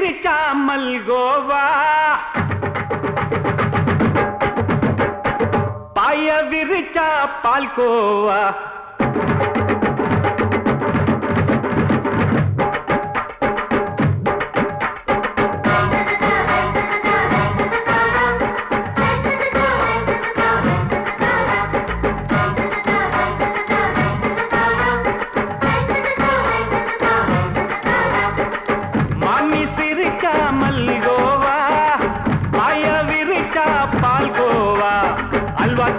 விரிச்சா மல்கோவா பாய விரிச்சா பால்கோவா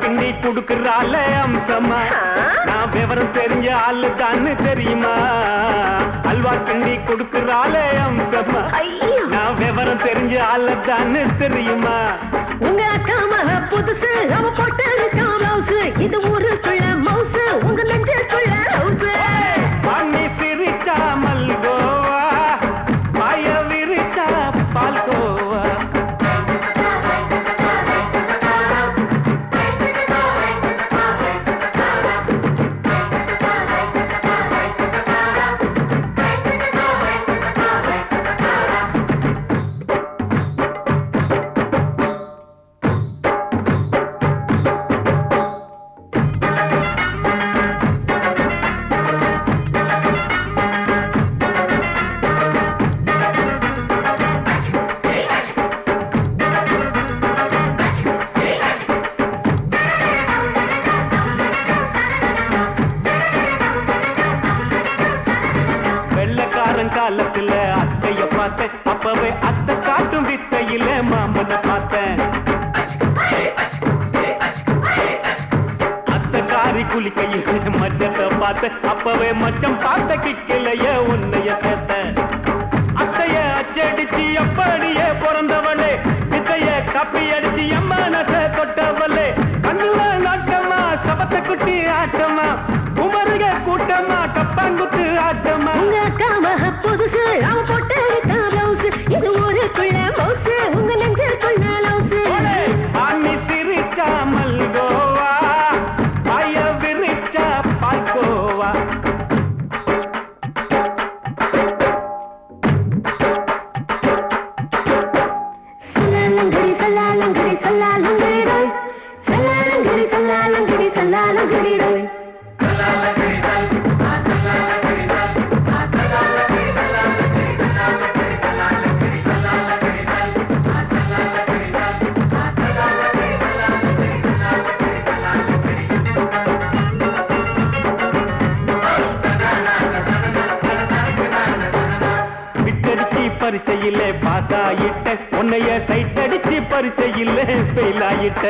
கிண்டி குடுக்கறால அம்சமா நான் விவரம் தெரிஞ்ச ஆளு தான்னு தெரியுமா அல்வா கிண்டி குடுக்கறால அம்சமா நான் விவரம் தெரிஞ்ச ஆளு தான்னு தெரியுமா உங்க அக்கா மக புதுசு அவ போட்டு ப்ளவுஸ் இது ஊருக்குள்ள மவுசு உங்க நெஞ்சுக்குள்ள ஹவுஸ் பண்ணி சிரிச்சா மல்கோவா பாய விரிச்சா பால்கோவா காலத்துல அத்தைய பார்த்தேன் அப்பவே அத்தை காட்டும் வித்தையில மாமனை பார்த்தேன் அத்தை காரி குளிக்கையில் மச்சத்தை பார்த்தேன் அப்பவே மச்சம் பார்த்த கிக்கலைய உன்னைய சேர்த்த அத்தைய அச்சடிச்சு அப்படியே பிறந்தவளே வித்தைய காப்பி அடிச்சு எம்மனச தொட்டவளே கண்ணுல நாட்டமா சபத்தை குட்டி ஆட்டமா உமருக கூட்டமா கப்பாங்குத்து ஆட்டமா உங்க அக்கா மக புதுசு அவ போட்டு ப்ளவுஸ் இது ஊருக்குள்ள மவுசு உங்க நெஞ்சுக்குள்ள லவுஸ் ஆமி சிரிச்சா மல்கோவா பாய விரிச்சா பால்கோவா சல்லாலங்கடி சல்லாலங்கடி சல்லாலங்கடி சல்லாலங்கடி சல்லாலங்கடி பரிச்சையில பாஸ் ஆயிட்ட உன்னைய சைட் அடிச்சு பரிச்சையில ஃபெயில் ஆயிட்ட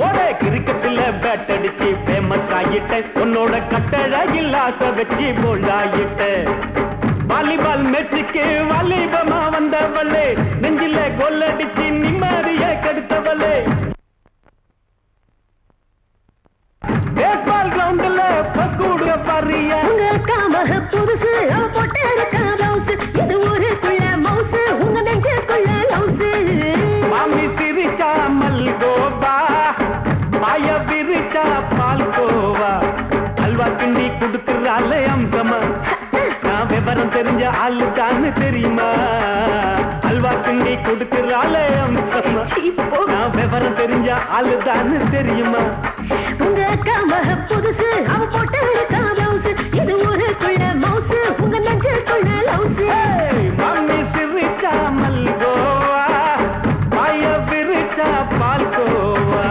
ஒரே கிரிக்கெட்ல பேட் அடிச்சு ஃபேமஸ் ஆயிட்ட உன்னோட கட்டழகில் ஆசை வச்சு போல்ட் ஆயிட்ட வாலிபால் மேட்சுக்கு வாலிபமா வந்தவளே நெஞ்சில கோல் அடிச்சு நிம்மதிய கெடுத்தவளே பேஸ்பால் கிரவுண்ட்ல பக்கூடுக பாரியா உங்க அக்கா மக புதுசு அவ போட்டு ப்ளவுஸ் இது ஊருக்குள்ள மவுசு உங்க நெஞ்சுக்குள்ள லவுஸ் மாமி சிரிச்சா மல்கோவா பாய விரிச்சா பால்கோவா அல்வா கிண்டி குடுக்கறால அம்சமா நான் விவரம் தெரிஞ்ச ஆளு தான்னு தெரியுமா அல்வா கிண்டி குடுக்கறால அம்சமா நான் விவரம் தெரிஞ்ச ஆளு தான்னு தெரியுமா உங்க அக்கா மக புதுசு அவ போட்டு ப்ளவுஸ் இது ஊருக்குள்ள மவுசு உங்க நெஞ்சுக்குள்ள லவுஸ் மாமி சிரிச்சா மல்கோவா பாய விரிச்சா பால்கோவா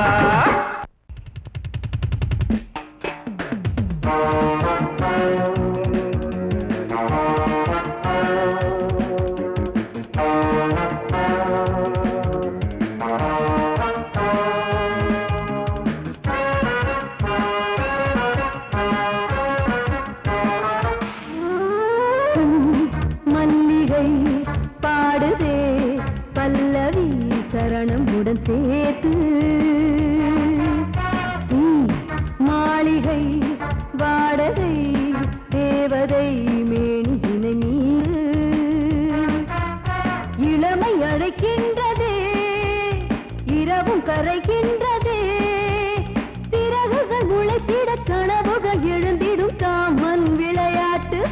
பாடுதே பல்லவி சரணமுடன் சேர்த்து மாளிகை வாடகை தேவதை மேனியினை மீது இளமை அழைக்கின்றதே இரவும் கரைகின்றதே சிறகுகள் முளைத்திட கனவுகள் எழுந்திடும் காமன் விளையாட்டு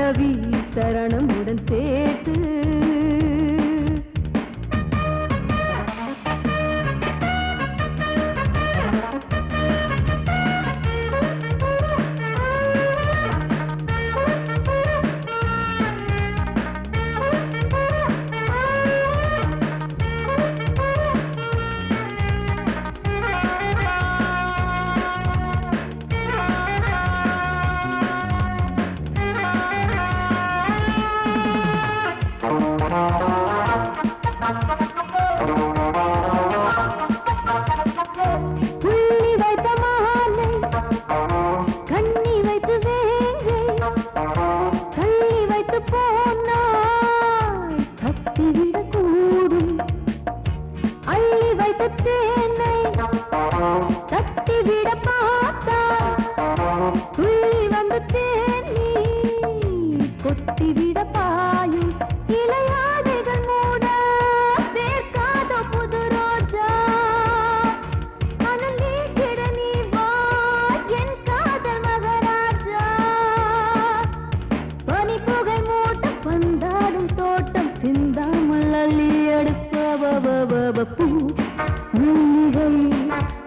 பல்லவி சரணமுடன் சேர்த்து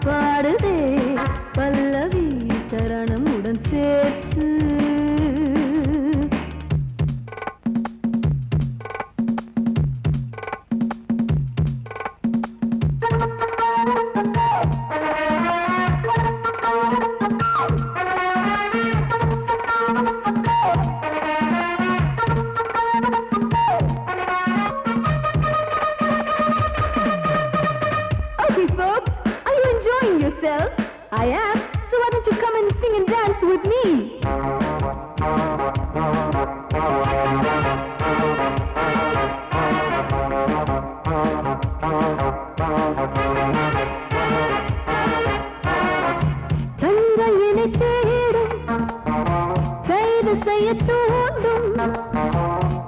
பாடுதே பல்லவி சரணமுடன் சேர்த்து I am, so why don't you come and sing and dance with me? தங்கையினை தேடும் கைது செய்ய தூண்டும்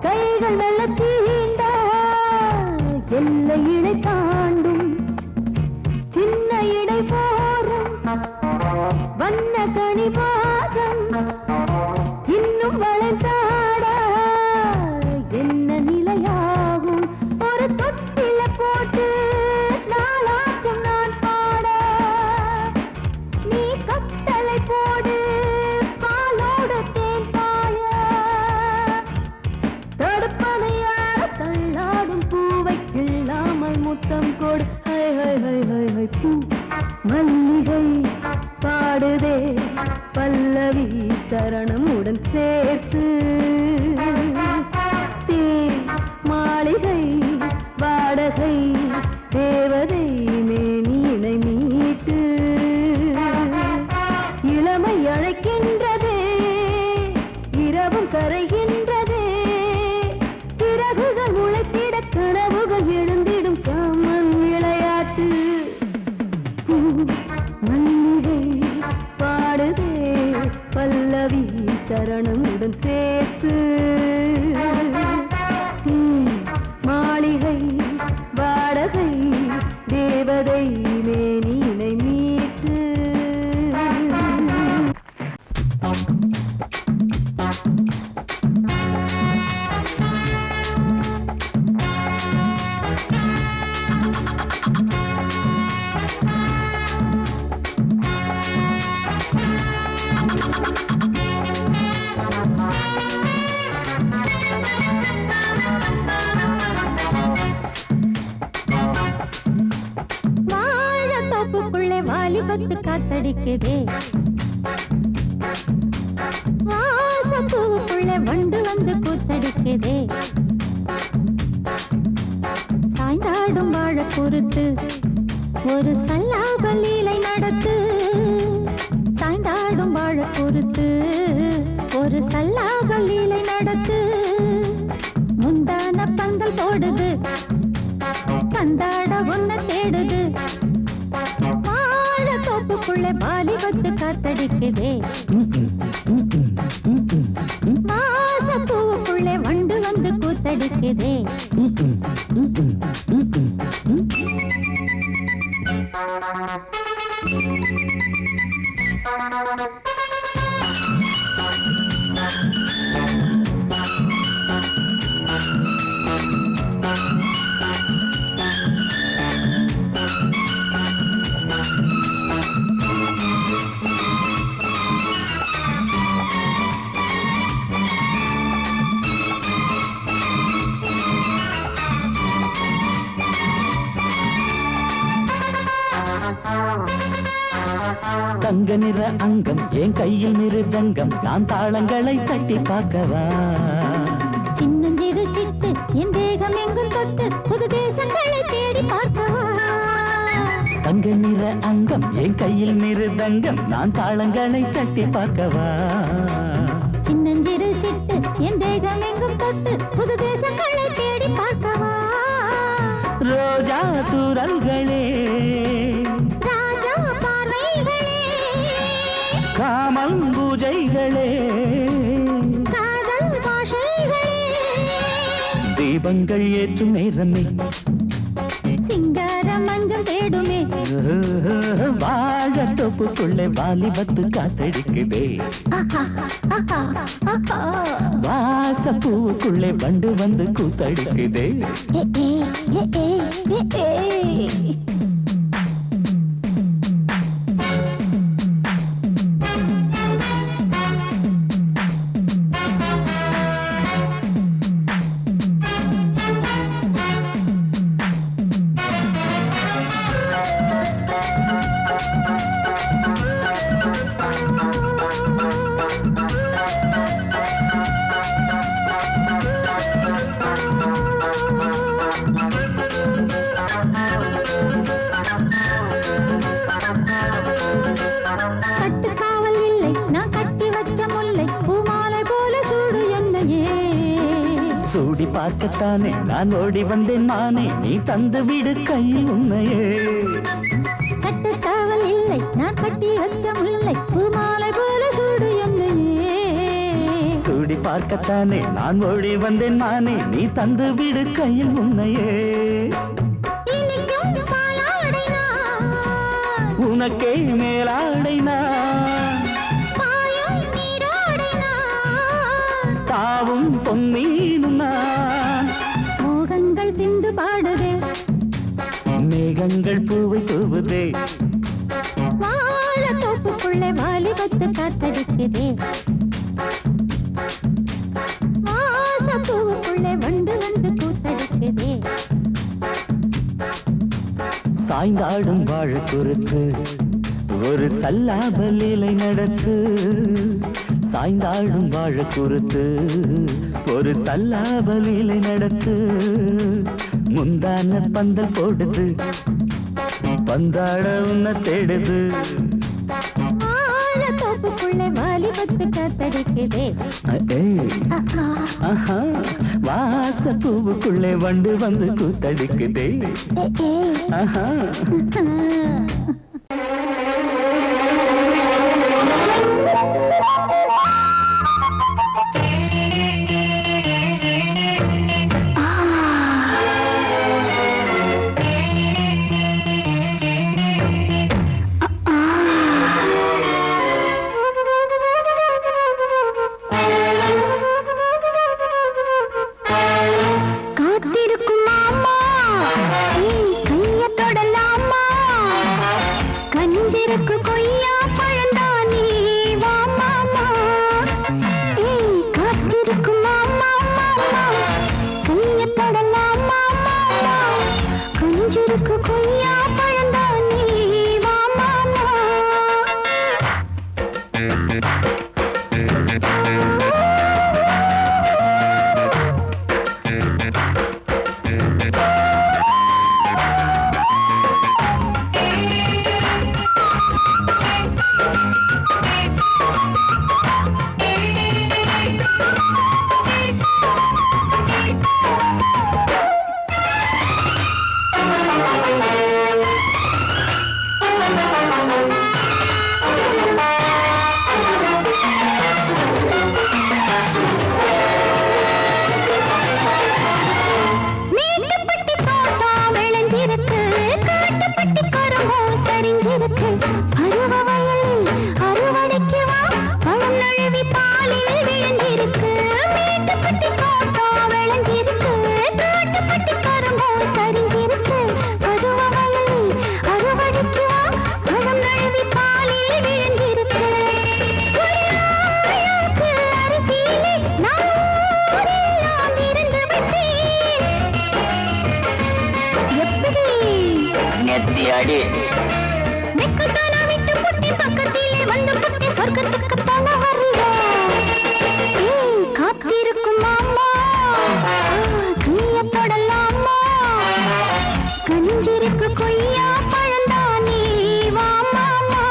கைகள் நல்ல தீண்ட எல்லை இணை தாண்டும் சின்ன இடை போரும் வண்ண கணிவாதம் இன்னும் வளைந்தாட என்ன நிலையாகும் ஒரு தொட்டில போட்டு நாளாச்சும் நான் பாட நீ கட்டளை போடு பாலோடு தேன் பாய தடுப்பனையார தள்ளாடும் பூவை கிள்ளாமல் முத்தம் கொடு high high high high high பூ மல்லிகை பாடுதே பல்லவி சரணமுடன் சேர்த்து மாளிகை வாடகை தேவதை மேனியினை மீட்டு இளமை அழைக்கின்றதே இரவும் கரைகின்றதே பிறகுகள் முளைத்திட கனவுகள் எழுந்திடும் காமன் விளையாட்டு மல்லிகை பாடுதே பல்லவி சரணமுடன் சேர்த்து மாளிகை வாடகை தேவதை மேனியினை மீட்டு வாலிபத்து காத்தடிக்குதே வாசப்பூவுக்குள்ள வண்டு வந்து கூத்தடிக்குதே சாய்ந்தாடும் வாழ பொறுத்து ஒரு சல்லாப லீலை நடத்து சாய்ந்தாடும் வாழ பொறுத்து ஒரு சல்லாப லீலை நடத்து முந்தான பந்தல் போடுது பந்தாட ஒன்ன தேடுது தோப்புக்குள்ள வாலிபத்து காத்தடிக்குதே மாசப்பூவுக்குள்ள வண்டு வந்து கூத்தடிக்குதே தங்க நிற அங்கம் என் கையில் மிருதங்கம் நான் தாளங்களை தட்டி பார்க்கவா சின்னஞ்சிறு சிட்டு என் தேகம் எங்கும் தொட்டு புது தேசங்களை தேடி பார்க்கவா தங்க நிற அங்கம் என் கையில் மிருதங்கம் நான் தாளங்களை தட்டி பார்க்கவா சின்னஞ்சிறு சிட்டு என் தேகம் எங்கும் தொட்டு புது தேசங்களை தேடி பார்க்கவா ரோஜா தூரல்களே ராஜா பார்வைகளே காமல் பூஜைகளே காதல் பாஷைகளே தீபங்கள் ஏற்றும் நேரமே சிங்கார மஞ்சள் தேடுமே வாழ தொப்புக்குள்ளே வாலிபத்து காத்தடிக்குதே வாச பூவுக்குள்ளே வண்டு வந்து கூத்தடிக்குதே கட்டுக்காவல் இல்லை நான் கட்டி வச்ச முல்லை பூமாலை போல சூடு என்னையே சூடி பார்க்கத்தானே நான் ஓடி வந்தேன் மானே நீ தந்து விடு கையில் உன்னையே கட்டுக்காவல் இல்லை நான் கட்டி வச்ச முல்லை பூமாலை போல சூடு என்னையே சூடி பார்க்கத்தானே நான் ஓடி வந்தேன் மானே நீ தந்து விடு கையில் உன்னையே இனிக்கும் பாலாடை நான் உனக்கே மேலாடை நான் பாயும் நீராடை நான் தாவும் பொன்னீனும் நான் மோகங்கள் சிந்து பாடுதே மேகங்கள் பூவை தூவுதே வாழ தோப்புக்குள்ளே வாலிபத்து காத்தடிக்குதே வாச பூவுக்குள்ளே வண்டு வந்து கூத்தடிக்குதே சாய்ந்தாடும் வாழ குறுக்கு ஒரு சல்லாப லீலை நடத்து சாய்ந்தாடும் வாழ குறுத்து ஒரு சல்லாப லீலை நடத்து முந்தான பந்தல் போடுது பந்தாட உன்னை தேடுது வாழ தோப்புக்குள்ளே வாலிபத்து காத்தடிக்குதே ஆஹா வாச பூவுக்குள்ளே வண்டு வந்து கூத்தடிக்குதே ஆஹா காத்திருக்கும் மாமா கைய தொடலாமா கஞ்சிருக்கு கொய்யா பழந்தானே வா மாமா காத்திருக்கும் மாமா மாமா கைய தொடலாமா மாமா கஞ்சிருக்கு கொய்யா பழந்தானே வா மாமா மேட்டுப்பட்டி தோட்டா விளைஞ்சிருக்கு காட்டுப்பட்டி கரும்போ சரிஞ்சிருக்கு பருவ வயலில் அறுவடைக்கு வா பழம் நழுவி பாலில் விழுந்திருக்கு மேட்டுப்பட்டி தோட்டா விளைஞ்சிருக்கு காட்டுப்பட்டி கரும்போ சரிஞ்சிருக்கு பருவ வயலில் அறுவடைக்கு வா பழம் நழுவி பாலில் விழுந்திருக்கு குளிராயாக்கு அரிசியிலே நான் ஊரெல்லாம் இருந்து விட்டேன் எப்படி நெத்தி அடி வெக்கத்தானா விட்டு புட்டி பக்கத்தில் காலத்துக்கு தன வரல காத்திருக்கும் மாமா கைய தொடலாமா கஞ்சிருக்கு கொய்யா பழந்தானே வா மாமா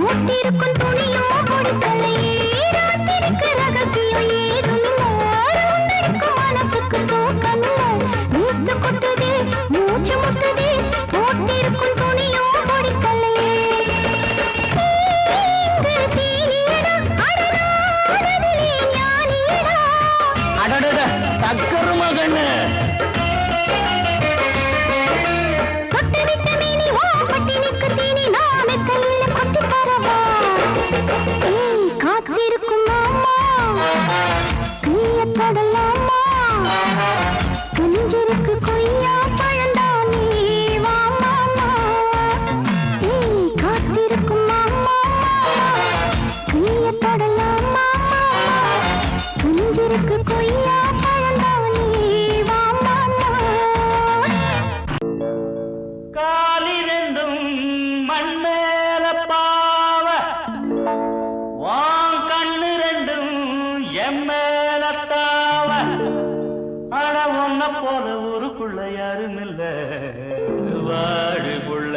மூட்டிருக்கும் துணியோ கொடுக்கலையே ராத்திரிக்கு ரகசியம் ஏதுமில்லை மனசுக்கு தூக்கமில்லை நீத்து கொட்டுதே மூச்சு முட்டுதே மூட்டிருக்கும் துணியோ கொடுக்கலையே தக்கரு மகன்னு காத்திருக்கும் மாமா கைய தொடலாமா கஞ்சிருக்கு கொய்யா பழந்தானே வா மாமா காத்திருக்கும் மாமா கைய தொடலாமா கஞ்சிருக்கு கொய்யா பழந்தானே வா மாமா காலிரண்டும் மண்மேல பாவ வான் கண்ணு ரெண்டும் எம்மேலத்தாவ ஆனா ஒன்ன போல ஊருக்குள்ள யாரும் இல்ல வாழுக்குள்ள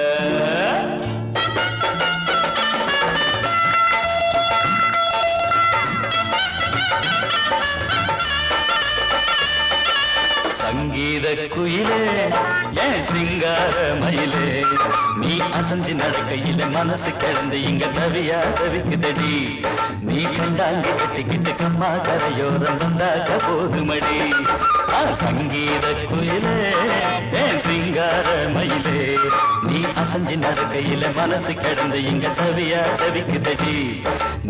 சங்கீத குயிலே ஏன் சிங்கார மயிலே நீ அசஞ்சு நடக்கையில மனசு கிடந்து இங்க தவியா தவிக்குதடி நீ கண்டாங்கி கட்டிக்கிட்டு கம்மா கரையோரம் வந்தாக்க போதுமடி சங்கீத குயிலே ஏன் சிங்கார மயிலே நீ அசஞ்சு நடக்கையில மனசு கிடந்து இங்க தவியா தவிக்குதடி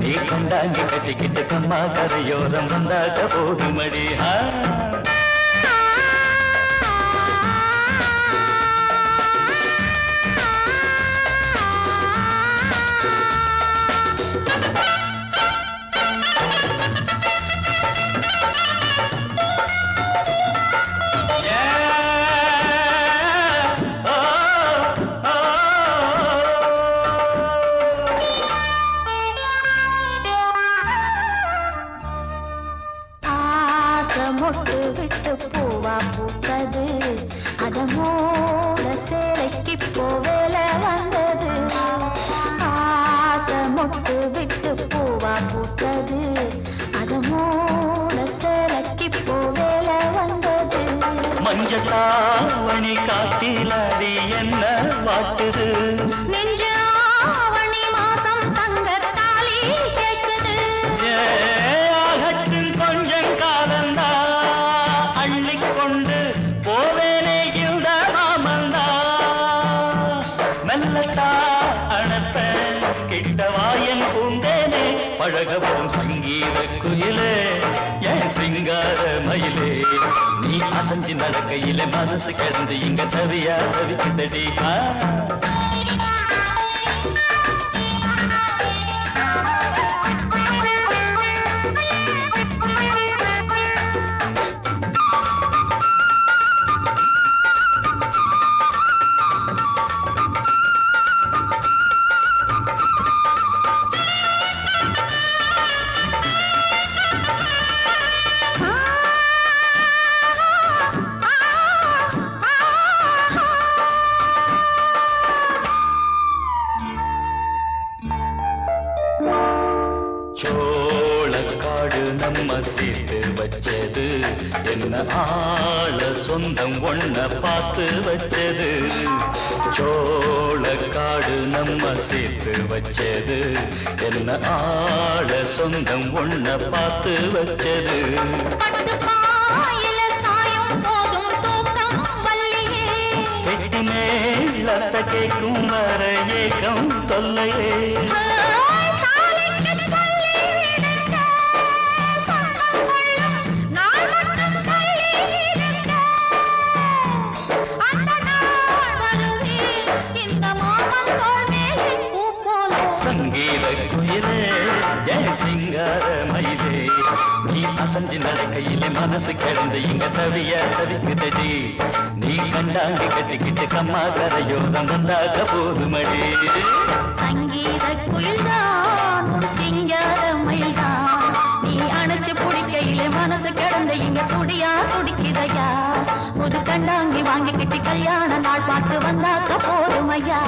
நீ கண்டாங்கி கட்டிக்கிட்டு கம்மா கரையோரம் வந்தாக்க போதுமடி மொட்டு விட்டு பூவா பூத்தது அதமோட சேலைக்கு போவேல வந்தது ஆசை மொட்டு விட்டு பூவா பூத்தது அதமோட சேலைக்கு போவேல வந்தது மஞ்சளாவணி காட்டிலாடி என்ன வாட்டுது நெஞ்சு ஆவணி மாசம் தங்க தாலி கேட்குது கொஞ்சம் காலந்தா அள்ளிக்கொண்டு போவேனே இந்த மாமந்தா மெல்லத்தா அணப்ப கிட்டவாயன் பூந்தேனே பழகவும் சங்கீத குயிலே ஏன் சிங்கார மயிலே நீ அசஞ்சு நடக்கையில மனசு கிடந்து இங்க தவியா தவிக்குதடி என்ன ஆள சொந்தம் ஒன்ன பார்த்து வச்சது சோழ காடு நம்ம சேர்த்து வச்சது என்ன ஆள சொந்தம் ஒன்ன பார்த்து வச்சது கெட்டி மேலத்த கேட்கும் வர ஏக்கம் தொல்லையே சங்கீத குயிலே என் சிங்கார மயிலே நீ அசஞ்சு நடக்கையிலே மனசு கிடந்து இங்க தவிய தவிக்குதடி நீ கண்டாங்கி கட்டிக்கிட்டு கம்மா கரையோரம் வந்தாக போதுமடி சங்கீத குயில்தான் சிங்கார மயில்தான் நீ அணைச்சு பிடிக்கையிலே மனசு கிடந்த இங்க துடியா துடிக்குதையா புது கண்டாங்கி வாங்கிக்கிட்டு கல்யாண நாள் பார்த்து வந்தாக்க போதுமையா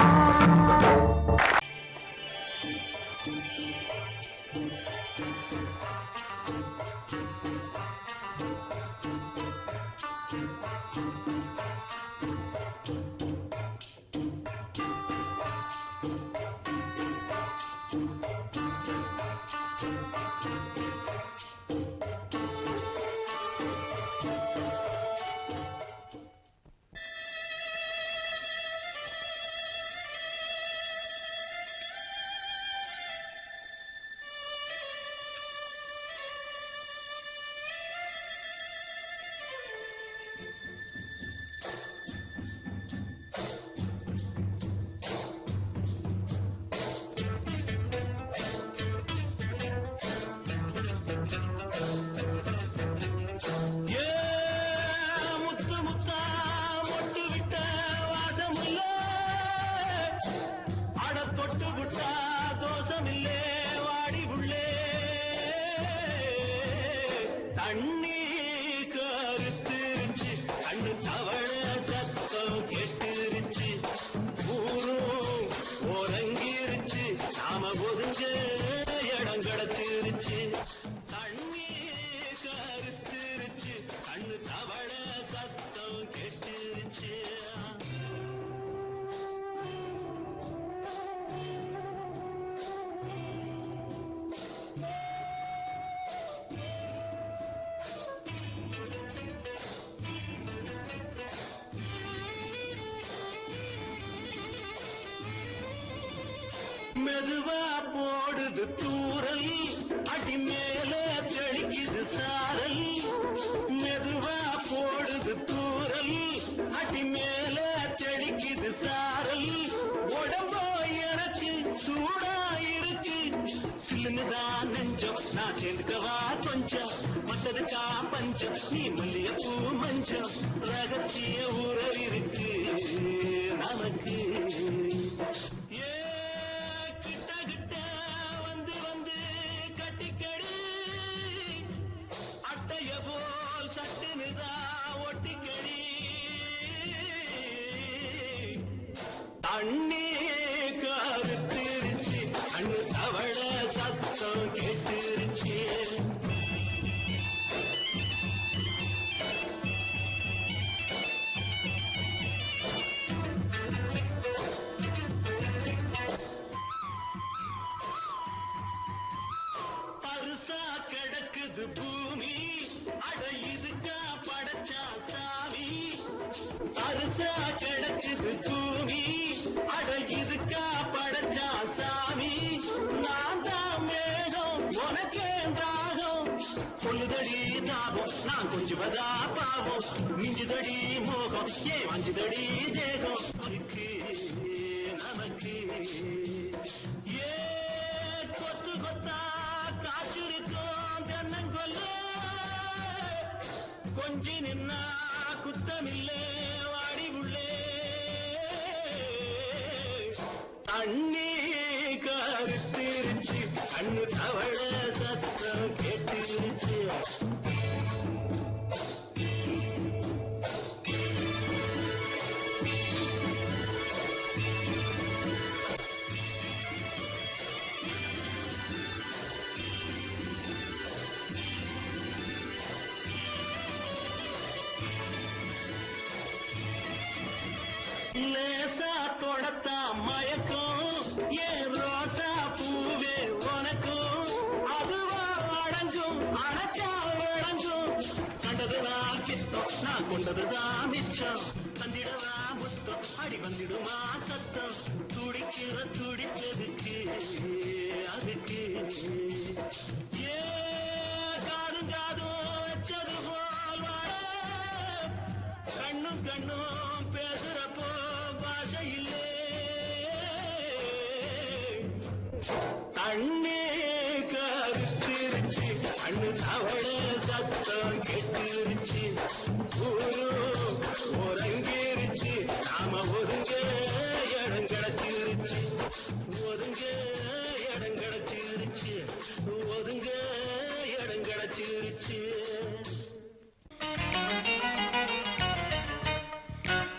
மெதுவா போடுது தூரல் அடி மேல தெளிக்குது சாரல் மெதுவா போடுது தூரல் அடி மேல தெளிக்குது சாரல் உடம்போ எனக்கு சூடா இருக்கு சில்லுதான் நெஞ்சம் நான் சேர்ந்துக்கவா கொஞ்சம் மத்ததுக்கா பஞ்சம் நீ மல்லிய பூ மஞ்சம் ரகசிய உறவு இருக்கு நமக்கு அண்ணே கருத்திருச்சு அண்ணு தவள சத்தம் கேட்டுருச்சு பருசா கிடக்குது பூமி அட இதுக்கா படைச்சா சாமி பருசா கிடக்குது பூமி அட இதுக்கா படைச்சா சாமி நான் தான் மேகம் உனக்கே தாகம் சொல்லுதடி தாபம் நான் கொஞ்சுவதா பாவம் மிஞ்சுதடி மோகம் ஏ வஞ்சுதடி தேகம் நமக்கு ஏ கொத்து கொத்தா காய்ச்சிருக்கோம் தென்னங்கொல்ல கொஞ்சி நின்னா குத்தமில்லே வாடி உள்ளே அண்ணே கருத்திருச்சு அண்ணு தவள சத்தம் கேட்டுருச்சு ஏன் ரோசா பூவே உனக்கும் அதுவா அடங்கும் அடைச்சா வழங்கும் கண்டதுதான் கித்தம் நான் கொண்டதுதான் மிச்சம் வந்திடவா முத்தம் அடி வந்திடுமா சத்தம் துடிக்கிற துடிப்பதுக்கு அதுக்கு ஏ காதும் காதும் வச்சது போல் வாழ கண்ணும் கண்ணும் பேசுறப்போ பாஷை இல்லே தண்ணே கருத்திருச்சு கண்ணு தவள சத்தம் கெட்டிருச்சு ஊரு உறங்கிருச்சு நாம ஒருங்க இடம் கிடைச்சிருச்சு ஒருங்க இடம் கிடைச்சிருச்சு ஒருங்க இடம் கிடைச்சிருச்சு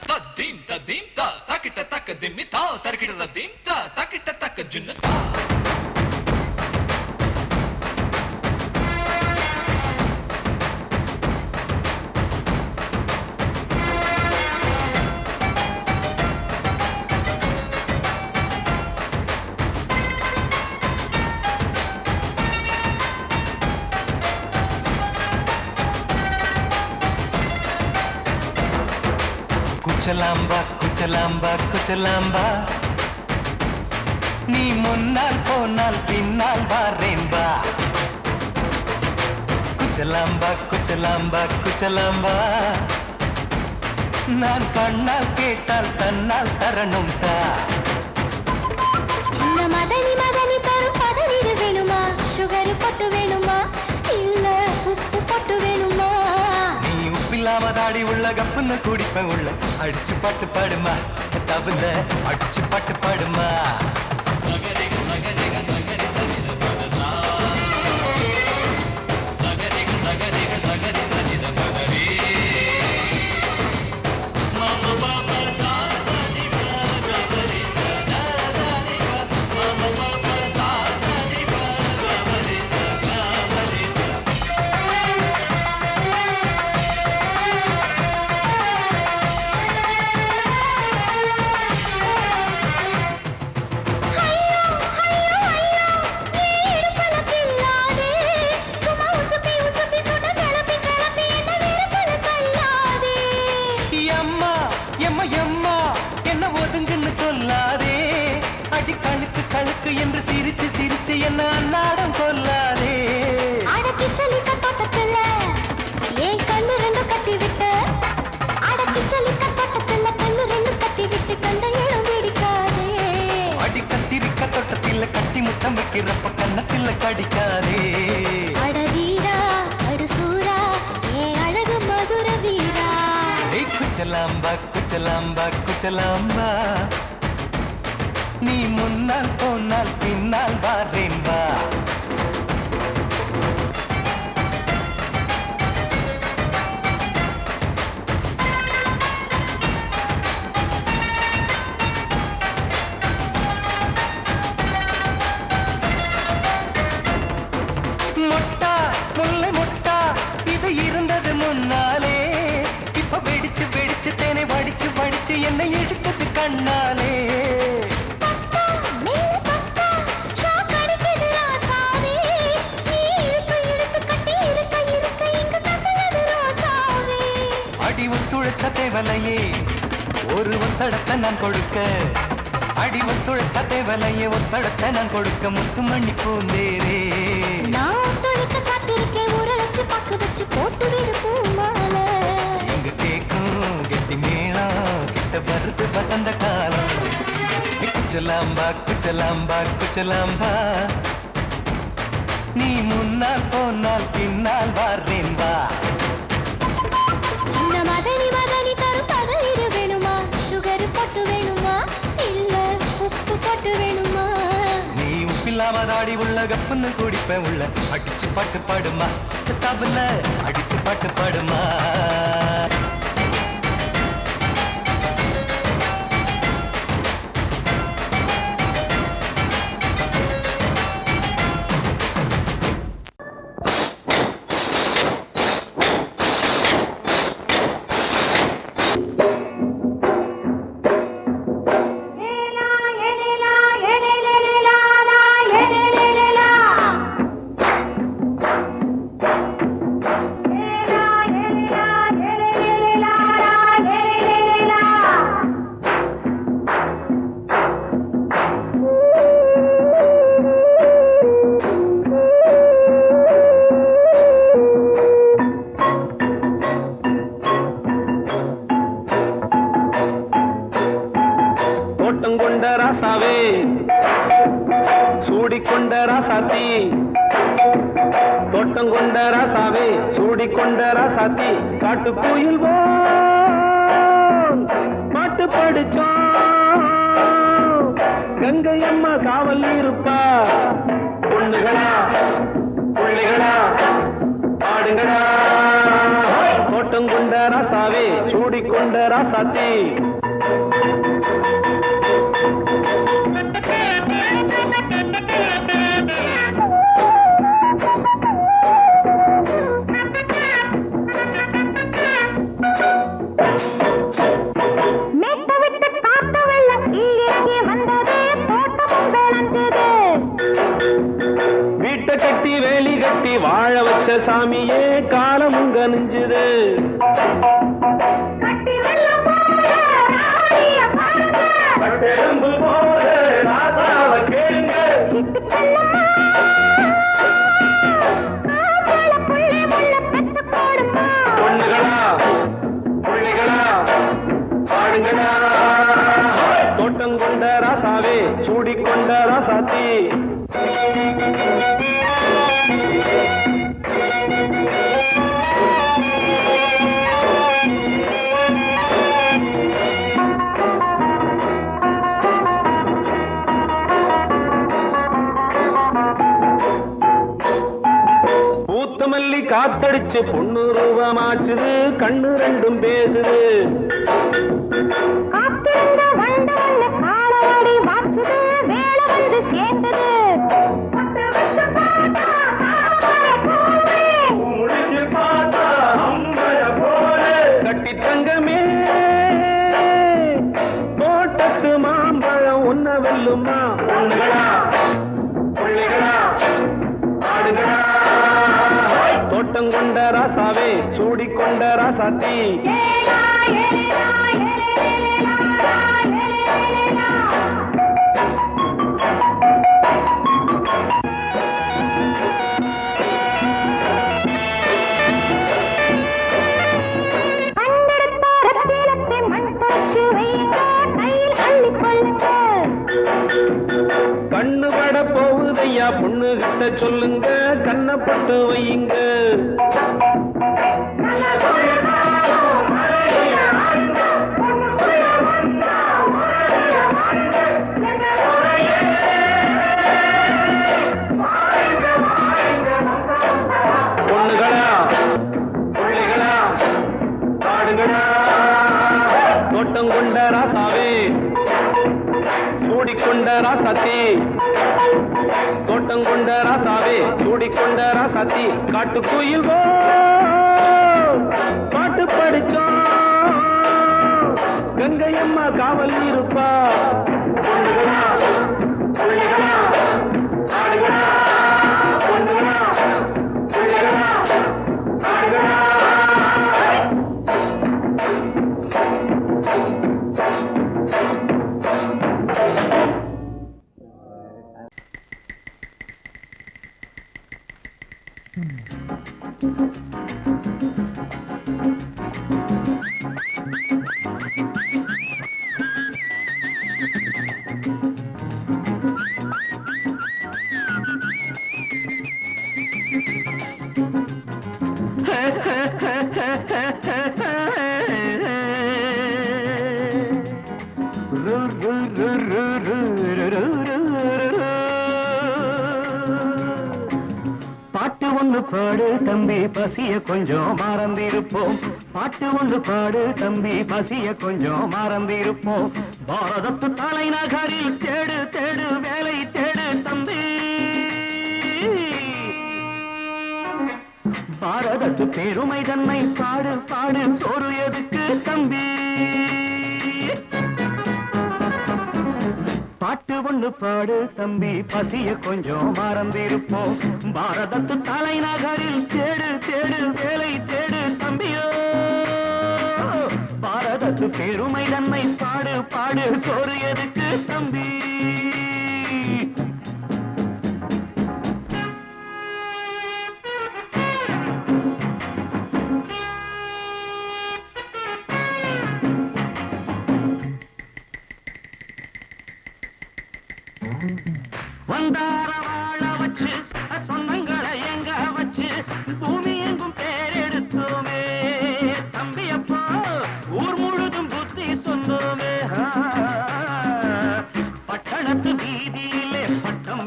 Tadim tadim ta takita takadim ta tarkita tadim ta takita takajunna ta குச்சலாம்பா குச்சலாம்பா குச்சலாம்பா நீ முன்னால் போனால் பின்னால் வாரேன்பா குச்சலாம்பா குச்சலாம்பா குச்சலாம்பா நான் கண்ணால் கேட்டால் தன்னால் தரணும் தா சின்ன மதனி மதனி தரும் பதனீடு வேணுமா சுகர் பொட்டு வேணுமா இல்ல உப்பு பொட்டு வேணுமா நீ உப்பில்லாம தாடி உள்ள கப்புன்னு குடிப்ப உள்ள அடிச்சு பாட்டு பாடுமா தவிர அடிச்சு பாட்டு பாடுமா எம்மா எம்மா எம்மா என்ன ஒதுங்குன்னு சொல்லாதே அடி கழுக்கு கழுக்கு என்று சிரிச்சு சிரிச்சு என்ன அன்னாடம் கொல்லாதே அடக்கி சொல்லிட்ட தோட்டத்துல ஏன் கண்ணு ரெண்டு கட்டி விட்டு அடக்கி சொல்லிட்ட தோட்டத்துல கண்ணு ரெண்டு கட்டி விட்டு கண்ட இடம் பிடிக்காதே அடி கத்திரிக்க தோட்டத்தில் கட்டி முத்தம் வைக்கிறப்ப கண்ணத்தில் கடிக்காதே அட வீரா அடு சூரா ஏன் அழகு மதுர வீரா ஏய் குச்சலாம்பா குச்சலாம்பா குச்சலாம்பா நீ முன்னால் போனால் பின்னால் வாரேன்பா முட்டா முல்லை முட்டா இது இருந்தது முன்னாலே இப்ப வெடிச்சு வெடிச்சு தேனை வடிச்சு வடிச்சு என்னை எடுத்தது கண்ணாலே பப்பா மேல பப்பா ஷாக் அடிக்குது ராசாவே நீ இழுத்து இழுத்து கட்டி இருக்க இருக்க இங்க கசங்குது ரோசாவே அடி ஒத்துழைச்ச தேவலையே ஒரு ஒத்தடத்தை நான் கொடுக்க அடி ஒத்துழைச்ச தேவலையே ஒத்தடத்தை நான் கொடுக்க முத்துமணி பூந்தேரே நான் தொழிக்க காத்திருக்கேன் உரளைச்சு பக்கு வச்சு போட்டு விடு பூமாலை எங்க கேக்கும் கெட்டி மேளம் கிட்ட வருது வசந்த காலம் குச்சலாம்பா குச்சலாம்பா குச்சலாம்பா நீ முன்னால் போனால் பின்னால் வாரேன்பா சின்ன மதனி மதனி தரும் பதனீடு வேணுமா சுகர் பொட்டு வேணுமா இல்ல உப்பு பொட்டு வேணுமா நீ உப்பில்லாம தாடி உள்ள கப்புன்னு குடிப்ப உள்ள அடிச்சு பாட்டு பாடுமா தபல அடிச்சு பாட்டு பாடுமா ஏலா ஏலேலா ஏலேலே கொண்ட ராசாவே சூடிக்கொண்ட ராசாத்தி தோட்டம் கொண்ட ராசாவே சூடிக்கொண்ட ராசாத்தி காட்டு கோயில் பாட்டு படிச்சோம் கங்கை அம்மா காவல் இருப்பா பொண்ணுகளா பிள்ளைகளா ஆடுங்களா தோட்டம் கொண்ட ராசாவே சூடிக்கொண்ட ராசாத்தி கட்டி வேலி கட்டி வாழ வச்ச சாமியே காலமுங்க நெஞ்சுது பொண்ணுகளா புள்ளிகளா பாடுங்களா தோட்டம் கொண்ட ராசாவே சூடிக்கொண்ட ராசாத்தி காத்தடிச்சு பொண்ணு ரூபமாச்சுது கண்ணு ரெண்டும் பேசுது கட்டி தங்கமே தோட்டத்து மாம்பழம் உன்ன வெல்லுமா பொண்ணுகளா பிள்ளைகளா ஆடுகளா தோட்டம் கொண்ட ராசாவே சூடிக்கொண்ட ராசாத்தி கண்ணு பட போகுதையா பொண்ணு கிட்ட சொல்லுங்க கண்ணப்பட்டு வையுங்க பொண்ணுகளா பிள்ளைகளா ஆடுகளா தோட்டம் கொண்ட ராசாவே சூடிக்கொண்ட ராசாத்தி தோட்டம் கொண்ட ராசாவே சூடிக்கொண்ட ராசாத்தி காட்டு கோயில் பாட்டு படிச்சோம் கங்கை அம்மா காவல் இருப்பா பொண்ணுகளா பிள்ளைகளா ஆடுகளா பொண்ணுகளா பிள்ளைகளா ஆடுகளா பாட்டு ஒண்ணு பாடு தம்பி பசிய கொஞ்சம் மறந்திருப்போம் பாட்டு ஒண்ணு பாடு தம்பி பசிய கொஞ்சம் மறந்திருப்போம் பாரதத்து தலைநகரில் தேடு தேடு வேலை தேடு தம்பி பாரதத்து பெருமை தன்னை பாடு பாடு சோறு எதுக்கு தம்பி பாட்டு ஒண்ணு பாடு தம்பி பசிய கொஞ்சம் மறந்திருப்போம் பாரதத்து தலைநகரில் தேடு தேடு வேலை தேடு தம்பியோ பாரதத்து பெருமை தன்னை பாடு பாடு சோறு எதுக்கு தம்பி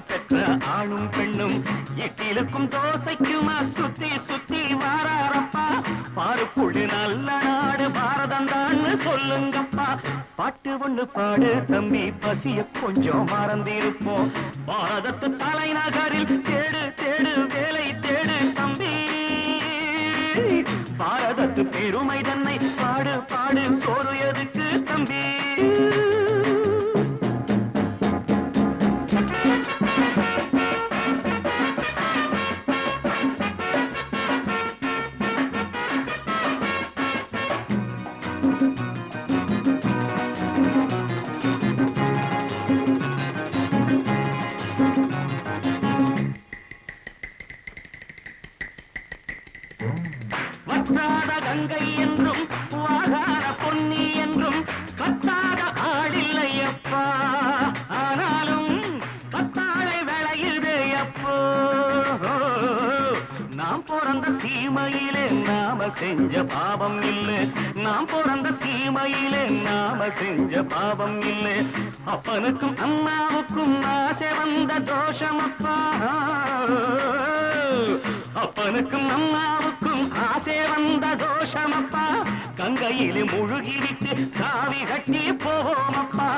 வரம் பெற்ற ஆணும் பெண்ணும் இட்டிலுக்கும் தோசைக்குமா சுத்தி சுத்தி வாராரப்பா பாருக்குள்ளு நல்ல நாடு பாரதம் தான் சொல்லுங்கப்பா பாட்டு ஒண்ணு பாடு தம்பி பசிய கொஞ்சம் மறந்திருப்போம் பாரதத்து தலைநகரில் தேடு தேடு வேலை தேடு தம்பி பாரதத்து பெருமை தன்னை பாடு பாடு சோறு எதுக்கு தம்பி வற்றாத கங்கை என்றும் வாகார பொன்னி என்றும் கத்தாத ஆடில்லையப்பா ஆனாலும் கத்தாழை விளையுதே அப்போ நாம் பிறந்த சீமையிலே நாம செஞ்ச பாவம் இல்லை நாம் பிறந்த சீமையிலே நாம செஞ்ச பாவம் இல்லை அப்பனுக்கும் அம்மாவுக்கும் ஆசை வந்த தோஷமப்பா அப்பனுக்கும் அம்மாவுக்கும் ஆசை வந்த தோஷமப்பா கங்கையிலே முழுகிவிட்டு காவி கட்டி போவோமப்பா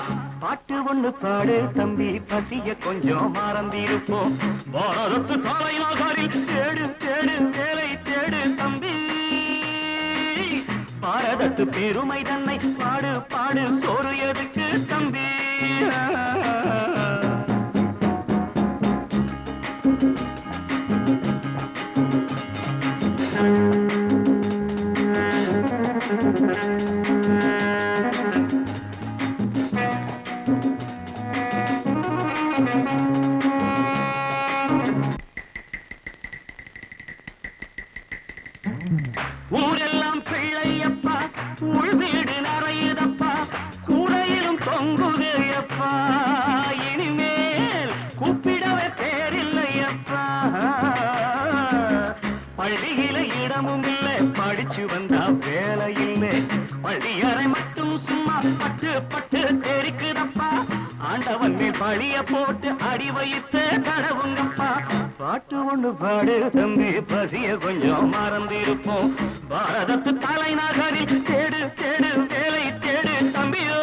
பாட்டு ஒண்ணு பாடு தம்பி பசிய கொஞ்சம் மறந்திருப்போம் பாரதத்து தலைநகரில் தேடு தேடு வேலை தேடு தம்பி பாரதத்து பெருமை தன்னை பாடு பாடு சோறு எதுக்கு தம்பி ஊரெல்லாம் பிள்ளையப்பா உள் வீடு நிறையுதப்பா கூடையிலும் தொங்குகையப்பா இனிமேல் கூப்பிடவே பேரில்லையப்பா பள்ளியில இடமும் இல்லை படிச்சு வந்தா வேலை இல்லை பள்ளியறை மட்டும் சும்மா பட்டு பட்டு தெரிக்குதப்பா ஆண்டவன் மேல் பழிய போட்டு அடி வைத்து கடவுங்கப்பா பாட்டு ஒண்ணு பாடு தம்பி பசிய கொஞ்சம் மறந்திருப்போம் பாரதத்து தலைநகரில் தேடு தேடு வேலை தேடு தம்பியோ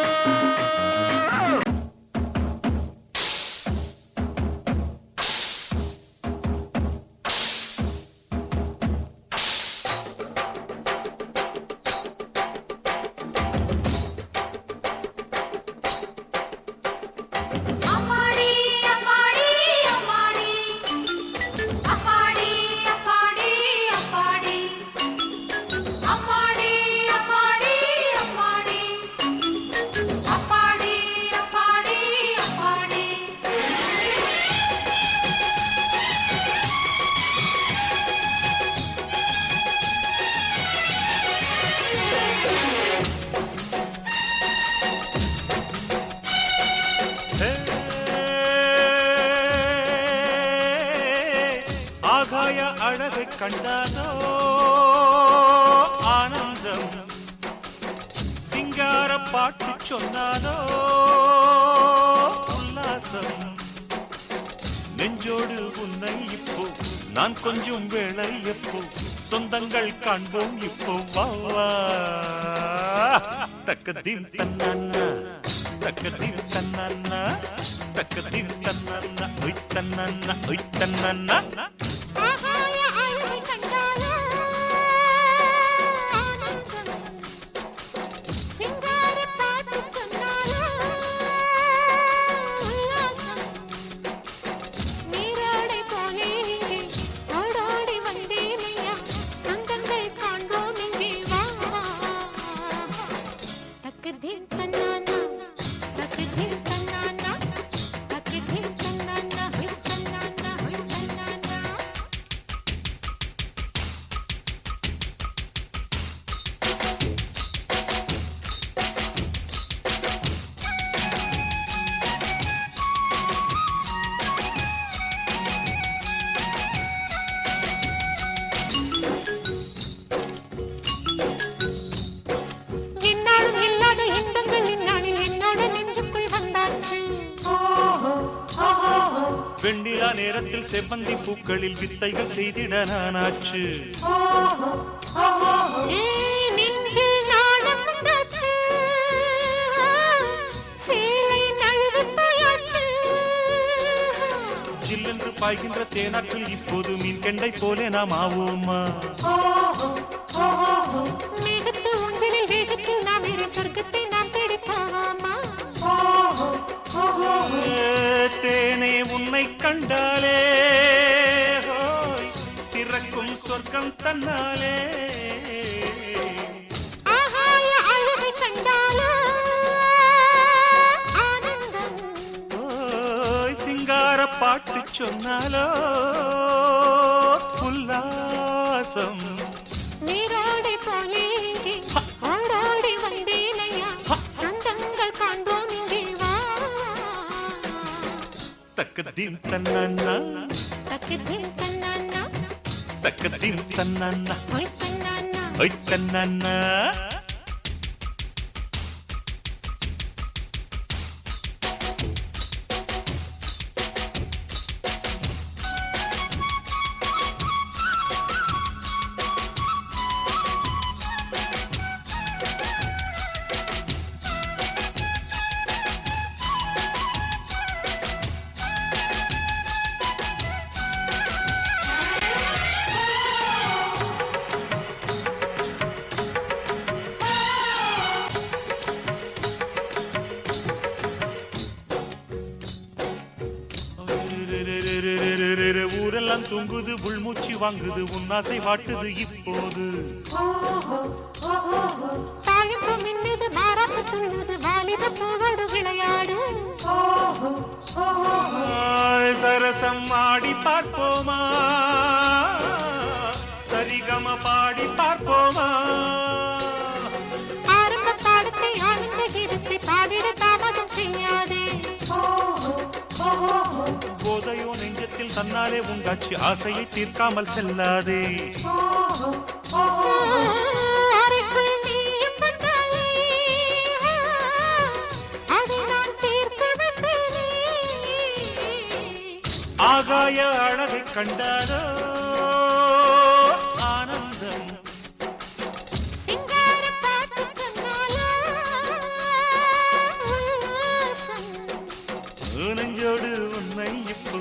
ஆகாய அழகை கண்டானோ ஆனந்தம் சிங்கார பாட்டு சொன்னானோ உல்லாசம் நெஞ்சோடு உன்னை இப்போ நான் கொஞ்சம் வேளை எப்போ சொந்தங்கள் காண்போம் இப்போ வா தக்கதீம் தன்னானா தக்கதீம் தன்னானா தக்கதீம் தன்னானா ஒய் தன்னானா ஒய் தன்னானா ஆகாய அழகை கண்டாலோ ஆனந்தம் சிங்கார பாட்டு சொன்னாலோ உல்லாசம் நீராடை போலே ஓடோடி வந்தேனையா சொந்தங்கள் காண்போம் இங்கே வா தக்கதீம் தன்னானா தக்கதீம் தன்னானா தக்கதீம் தன்னானா ஹொய் தன்னானா ஹொய் தன்னானா நிறத்தில் செவ்வந்தி பூக்களில் வித்தைகள் செய்திட நானாச்சு. ஜில்லென்று பாய்கின்ற தேனாற்றில் இப்போது மீன் கெண்டை போலே நாம் ஆவோமா? மேகத்து ஊஞ்சலில் வேகத்தில் நாம் இரு சொர்க்கத்தை நாம் தேடிப்போமா? தேனே உன்னை கண்டாலே திறக்கும் சொர்க்கம் தன்னாலே. ஆகாய அழகை கண்டாலோ ஆனந்தம். சிங்கார பாட்டு சொன்னாலோ உல்லாசம். நீரோடை போலே ஓடோடி வந்தேனையா சொந்தங்கள் காண்போம் இங்கே வா. தக்கதீம் தன்னன்னா தக்கதின் தன்னானா தக்கதீம் தன்னன்னா ஒய் தன்னானா. ஒய் தன்னன்னா. ஊரெல்லாம் தூங்குது உள்மூச்சு வாங்குது உன்னாசை வாட்டுது இப்போது. தாழம்பு மின்னுது மாறாப்பு துண்ணுது வாலிப பூவோடு விளையாடு. சரசம் ஆடி பார்ப்போமா சரிகம பாடி பார்ப்போமா. ஆரம்ப பாடத்தை ஆனந்த கீதத்தை பாடிட தாமதம் செய்யாதே. போதையோ நெஞ்சத்தில் தன்னாலே உண்டாச்சு ஆசையை தீர்க்காமல் செல்லாதே. அறைக்குள் நீ எப்பட்டாயே அதை நான் தீர்த்து வைப்பேனே. ஆகாய அழகை கண்டாரோ ஆனந்தம். சிங்கார பாட்டு சொன்னாலோ உல்லாசம். நெஞ்சோடு உன்னை இப்போ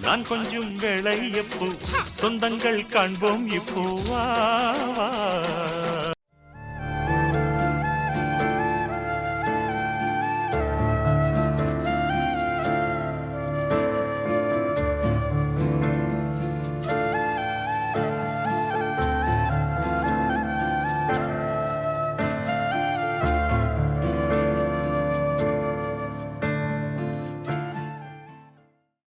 நான் கொஞ்சம் வேளை எப்போ சொந்தங்கள் காண்போம் இப்போ வா வா.